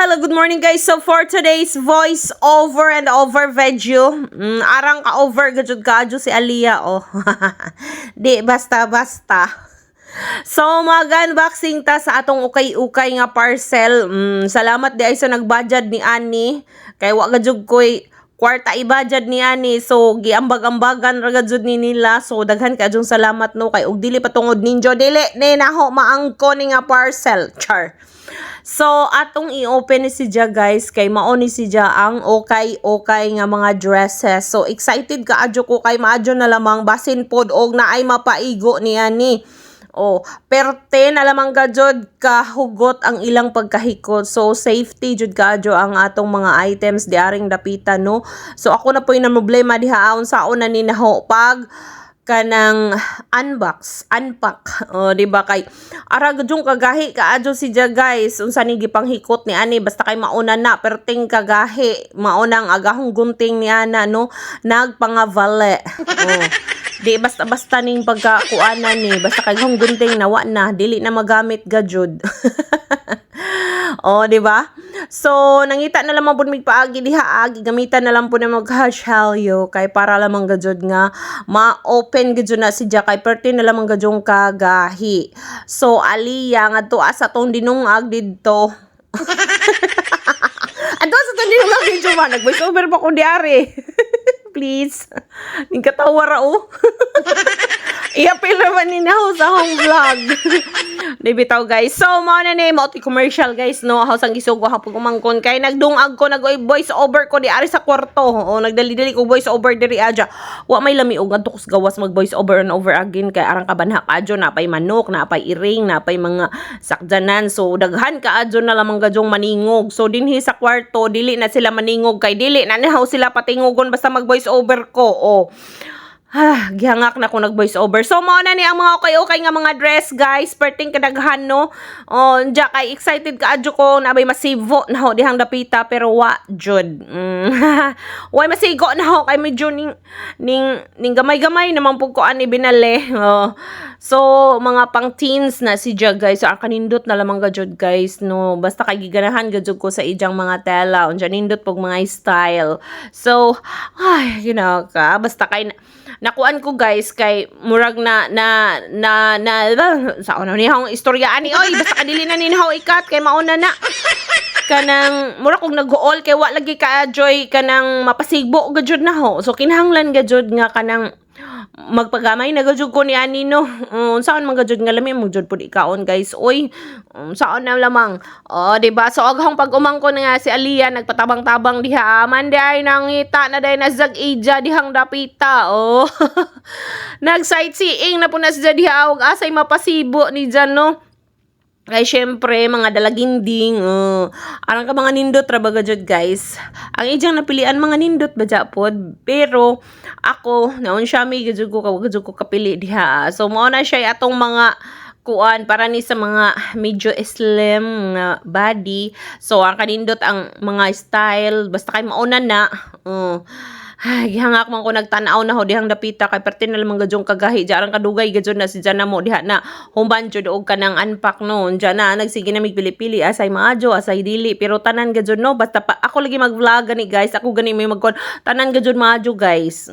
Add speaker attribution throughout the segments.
Speaker 1: Hello, good morning guys. So for today's voice over and over video, arang ka over gajud kadyo si Aliyah oh. Di basta-basta. So mag-unboxing ta sa atong ukay-ukay nga parcel. Salamat di ay sa nagbudget ni Ani. Kay wa gajud koy kwarta ibudget ni Ani. So giambag-ambagan ra gajud ni nila. So daghan kaadyong salamat no kay ug dili patungod ninjo dili ni naho maangko ni nga parcel. Char. So, atong i-open ni si Ja guys, kay mao ni si Ja ang okay nga mga dresses. So, excited ka adyo ko kay maadyo na lamang basin pod og naay mapaigo niya ni. Oh, perte na lamang gajud kahugot ang ilang pagkahikot. So, safety jud kadyo ang atong mga items diaring dapitan no. So, ako na po yung problema diha aon saon na ni naho pag kanang unpack di ba kay ara gudjong kagahi kaadyo si Ja guys unsa ni gipanghikot ni ani basta kay mauna na perting kagahi maunang agahong gunting ni ana no nagpangavale di basta ning pagkakuanan ni basta kay gahong gunting nawa na dili na magamit gajud. Oh, di ba? So, nangita na lamang po mig paagi diha agi gamitan na lang po na mag-hashalyo kay para lamang gajud nga ma-open gajud na si Ja kay perti na lamang gajong kagahi. So, Aliyah ngadto sa tong dinungag didto. Adto sa tong dinungag didto man nag-voice over pa ko diari. Please. Ning katawa ra o. I-appeal naman ni Naho sa akong vlog. Di bitaw guys. So, mao na ni multi-commercial guys no. Haus ang gisugo hapon umangkon kay nagdungag ko nag-voice over ko di ari sa kwarto. O nagdali-dali ko voice over diri adya. Wa may lami og adto kus gawas mag voice over and over again kay arang kabanha kadyo napay manok, napay iring, napay mga sakdanan. So, daghan kaadyo na lamang gadyong maningog. So, dinhi sa kwarto dili na sila maningog kay dili na nihaw sila patingugon basta mag voice over ko. Oh. Gihangak na ko nag voice over. So mao na ni ang mga okay nga mga dress guys, perting kadaghan no. Oh, ja kay excited ka adyo ko na bay masivo na ho dihang dapita pero wa jud. Way masigo na ho kay medyo ning gamay-gamay naman pug ko ani binali. Oh. So mga pang teens na si Ja guys. So ang kanindot na lamang gajud guys no. Basta kay giganahan gajud ko sa ijang mga tela unja nindot pug mga style. So you know ka basta kay nakuan ko guys kay murag na sa una ni hang istorya ani oy basta kadili na ninhaw ikat kay mauna na kanang murag kog nag-gool kay wa lagi ka joy kanang mapasigbo gajud na ho. So kinahanglan gajud nga kanang magpagamay na gajud ko ni ani no. Saan man gajud nga lami mo jud pud ikaon guys. Oy, saan na lamang. Oh, di ba? So aghang pag umangko na nga si Aliyah nagpatabang-tabang diha. Man di ay nangita na day nazag ija dihang dapita. Oh. Nag-sightseeing na po na siya diha og asay mapasibo ni Jan no. Kaya syempre, mga dalaginding, arang ka mga nindot rabaga jud guys. Ang ijang napilian mga nindot ba pod. Pero, ako, naon siya may gajud ko kapili diha. So, mao na siya atong mga kuan para ni sa mga medyo slim nga body. So, ang kanindot ang mga style, basta kay mauna na. Gihangak man ko nagtanaw na ho dihang dapita kay perti na lamang gadyong kagahi jarang kadugay gadyon na si Jana mo diha na humban jud og kanang unpack no Jana nagsige na migpili-pili asay maajo asay dili pero tanan gadyon no basta pa, ako lagi mag-vlog gani guys ako gani may magkon tanan gadyon maajo guys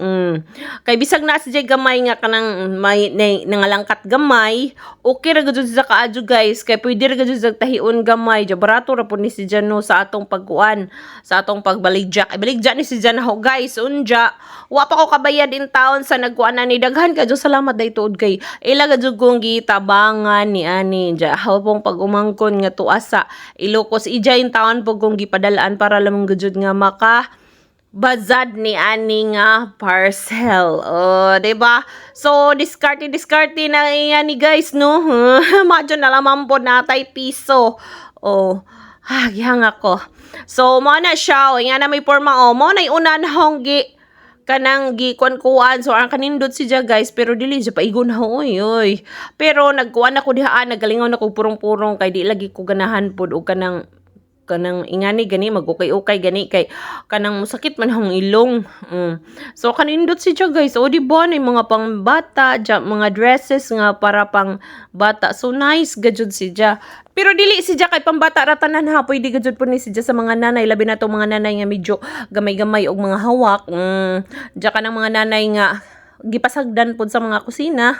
Speaker 1: kay bisag na si Jay gamay nga kanang may nangalangkat gamay okay ra gadyon sa kaadyo guys kay pwede ra gadyon sa tahion gamay jo barato ra pud ni si Jano sa atong pagkuan sa atong pagbaligya ni si Jana ho guys wa pa ko kabayad in town sa nagkuan ni daghan kadyo salamat daytood kay ila kadyo kong gitabangan ni ani ja hapong pag umangkon nga tuwa sa Ilocos ija in town pug kong gipadalaan para lamang gajud nga maka bazad ni ani nga parcel. Di ba? So diskarte na yan ni guys no. Madyo na lamang po natay piso. Gihang ako. So, mo na siya. Nga na may forma. Mo na yung una na hong kanang kuan. So, ang kanindot si Ja guys. Pero dili siya paigon na oy. Pero nagkuan ako dihaan. Nagalingaw na ko purong-purong. Kay di lagi ko ganahan po. O kanang kanang ingani gani magukay-ukay gani kay kanang sakit man ang ilong. So kanindot si siya guys. O di ba nay mga pangbata, mga dresses nga para pang bata. So nice gajud si siya. Pero dili si siya kay pambata ra tanan ha. Pwede gajud po ni si siya sa mga nanay, labi na tong mga nanay nga medyo gamay-gamay og mga hawak. Diya ka ng mga nanay nga gipasagdan pod sa mga kusina.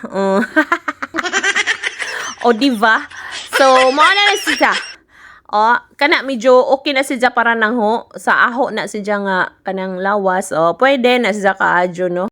Speaker 1: O diba? So mao na siya. O, kana medyo okay na siya para nang ho. Sa aho na siya nga kanang lawas. O, pwede na siya kaadyo, no?